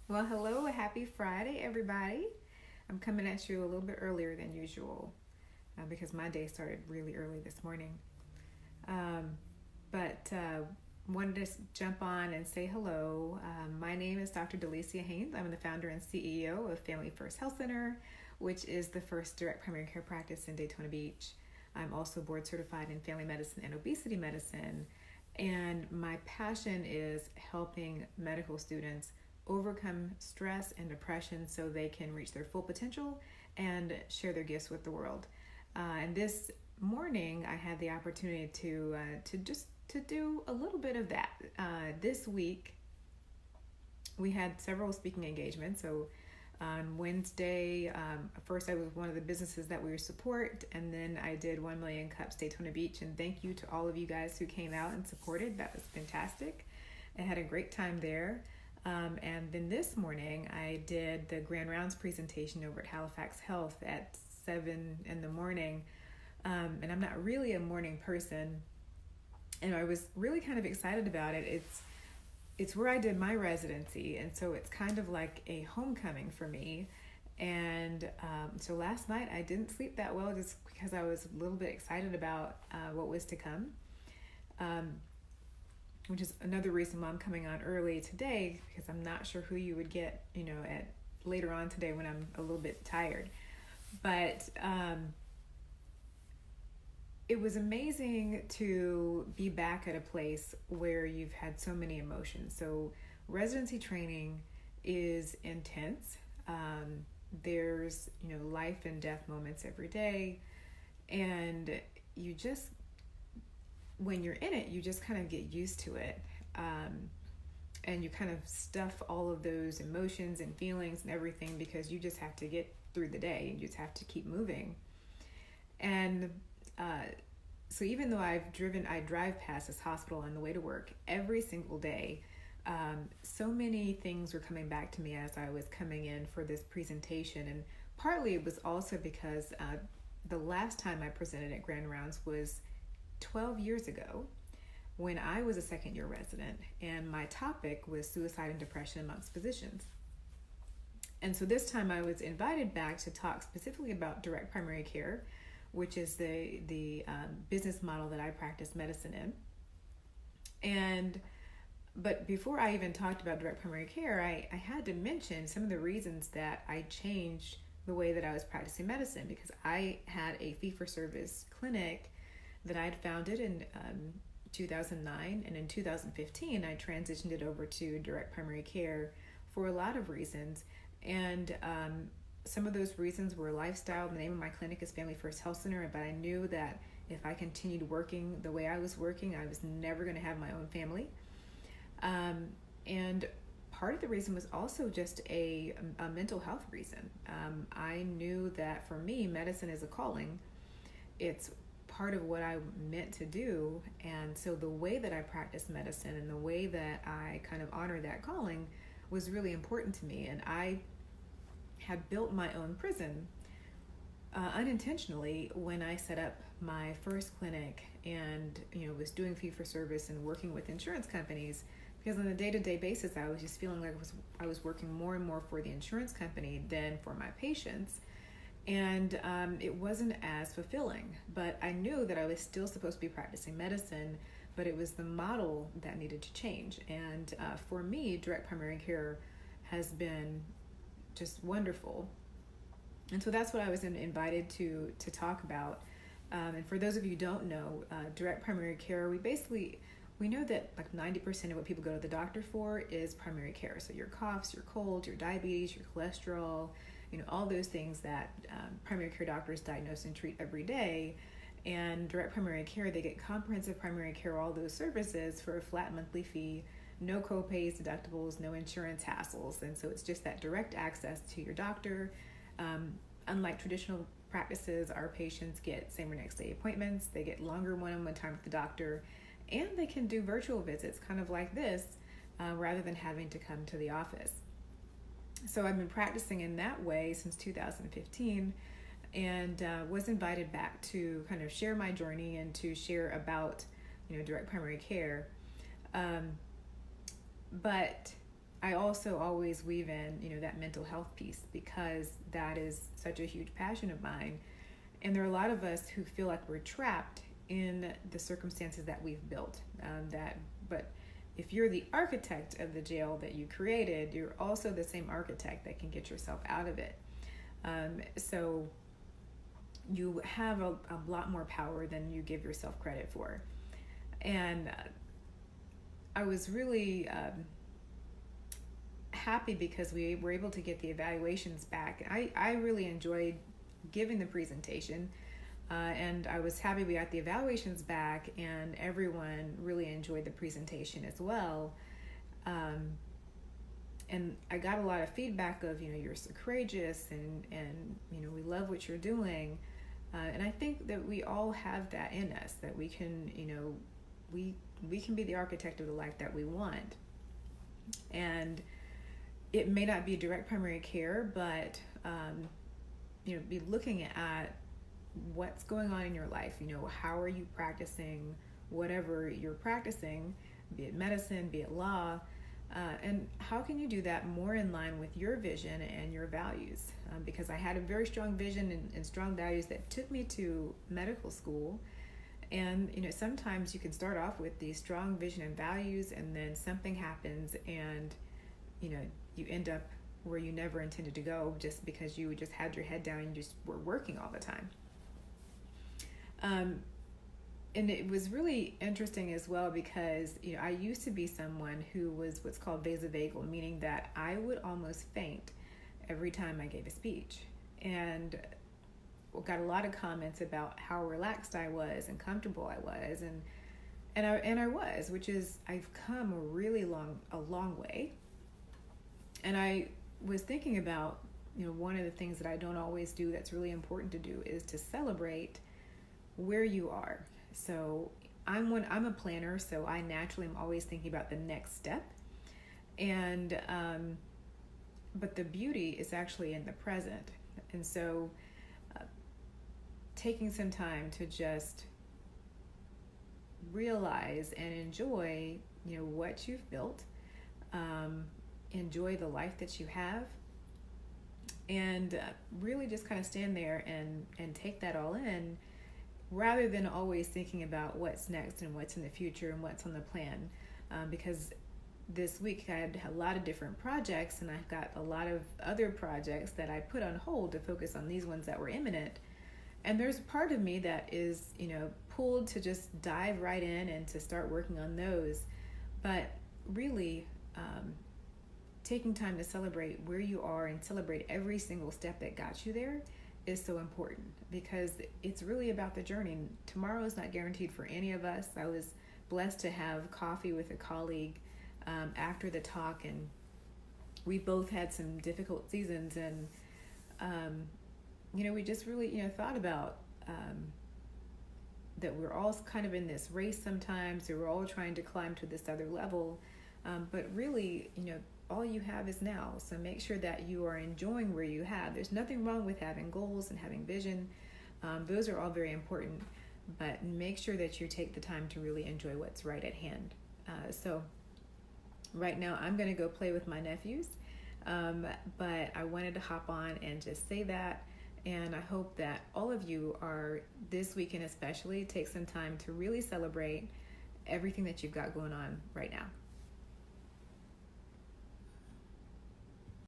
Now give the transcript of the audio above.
Well, hello, happy Friday, everybody. I'm coming at you a little bit earlier than usual because my day started really early this morning. Um, but wanted to jump on and say hello. My name is Dr. Delicia Haynes. I'm the founder and CEO of Family First Health Center, which is the first direct primary care practice in Daytona Beach. I'm also board certified in family medicine and obesity medicine. And my passion is helping medical students overcome stress and depression so they can reach their full potential and share their gifts with the world. And this morning, I had the opportunity to do a little bit of that. This week, we had several speaking engagements. So on Wednesday, first I was one of the businesses that we support, and then I did 1 Million Cups Daytona Beach. And thank you to all of you guys who came out and supported. That was fantastic. I had a great time there. And then this morning, I did the Grand Rounds presentation over at Halifax Health at 7 in the morning. And I'm not really a morning person, and I was really kind of excited about it. It's where I did my residency, and so it's kind of like a homecoming for me. And so last night I didn't sleep that well just because I was a little bit excited about what was to come. Um, which is another reason why I'm coming on early today, because I'm not sure who you would get, at later on today when I'm a little bit tired. But it was amazing to be back at a place where you've had so many emotions. So residency training is intense. There's, life and death moments every day. And you just, when you're in it, you just kind of get used to it. And you kind of stuff all of those emotions and feelings and everything because you just have to get through the day. You just have to keep moving. And so even though I drive past this hospital on the way to work every single day, so many things were coming back to me as I was coming in for this presentation. And partly it was also because the last time I presented at Grand Rounds was 12 years ago when I was a second year resident, and my topic was suicide and depression amongst physicians. And so this time I was invited back to talk specifically about direct primary care, which is the business model that I practice medicine in. But before I even talked about direct primary care, I had to mention some of the reasons that I changed the way that I was practicing medicine, because I had a fee-for-service clinic that I had founded in 2009, and in 2015 I transitioned it over to direct primary care for a lot of reasons. And some of those reasons were lifestyle. The name of my clinic is Family First Health Center, but I knew that if I continued working the way I was working, I was never going to have my own family. And part of the reason was also just a mental health reason. I knew that for me, medicine is a calling. It's part of what I meant to do. And so the way that I practice medicine and the way that I kind of honor that calling was really important to me. And I had built my own prison unintentionally when I set up my first clinic and was doing fee for service and working with insurance companies, because on a day-to-day basis I was just feeling like I was working more and more for the insurance company than for my patients. And it wasn't as fulfilling, but I knew that I was still supposed to be practicing medicine, but it was the model that needed to change. And for me, direct primary care has been just wonderful. And so that's what I was invited to talk about. And for those of you who don't know, direct primary care, we know that like 90% of what people go to the doctor for is primary care. So your coughs, your colds, your diabetes, your cholesterol, all those things that primary care doctors diagnose and treat every day. And direct primary care, they get comprehensive primary care, all those services for a flat monthly fee, no co-pays, deductibles, no insurance hassles. And so it's just that direct access to your doctor. Unlike traditional practices, our patients get same or next day appointments. They get longer one-on-one time with the doctor, and they can do virtual visits kind of like this rather than having to come to the office. So I've been practicing in that way since 2015, and was invited back to kind of share my journey and to share about direct primary care. But I also always weave in, that mental health piece, because that is such a huge passion of mine. And there are a lot of us who feel like we're trapped in the circumstances that we've built. But if you're the architect of the jail that you created, you're also the same architect that can get yourself out of it. So you have a lot more power than you give yourself credit for. And I was really happy because we were able to get the evaluations back. I really enjoyed giving the presentation, and I was happy we got the evaluations back, and everyone really enjoyed the presentation as well. And I got a lot of feedback of, you're so courageous, and we love what you're doing. And I think that we all have that in us, that we can, we can be the architect of the life that we want. And it may not be direct primary care, but, be looking at what's going on in your life. How are you practicing whatever you're practicing, be it medicine, be it law, and how can you do that more in line with your vision and your values? Because I had a very strong vision and strong values that took me to medical school. And, sometimes you can start off with these strong vision and values, and then something happens and, you end up where you never intended to go, just because you just had your head down and you just were working all the time. And it was really interesting as well, because I used to be someone who was what's called vasovagal, meaning that I would almost faint every time I gave a speech, and got a lot of comments about how relaxed I was and comfortable I was, and I was, which is, I've come a long way. And I was thinking about, one of the things that I don't always do that's really important to do is to celebrate where you are. So I'm a planner, so I naturally am always thinking about the next step. And but the beauty is actually in the present. And so taking some time to just realize and enjoy, what you've built, enjoy the life that you have, and really just kind of stand there and take that all in, rather than always thinking about what's next and what's in the future and what's on the plan. Because this week I had a lot of different projects, and I've got a lot of other projects that I put on hold to focus on these ones that were imminent. And there's a part of me that is, pulled to just dive right in and to start working on those. But really, taking time to celebrate where you are and celebrate every single step that got you there is so important, because it's really about the journey. Tomorrow is not guaranteed for any of us. I was blessed to have coffee with a colleague after the talk, and we both had some difficult seasons, and we just really thought about that we're all kind of in this race sometimes, or we're all trying to climb to this other level, but really all you have is now. So make sure that you are enjoying where you have. There's nothing wrong with having goals and having vision. Those are all very important, but make sure that you take the time to really enjoy what's right at hand. So right now I'm going to go play with my nephews, but I wanted to hop on and just say that. And I hope that all of you are, this weekend especially, take some time to really celebrate everything that you've got going on right now.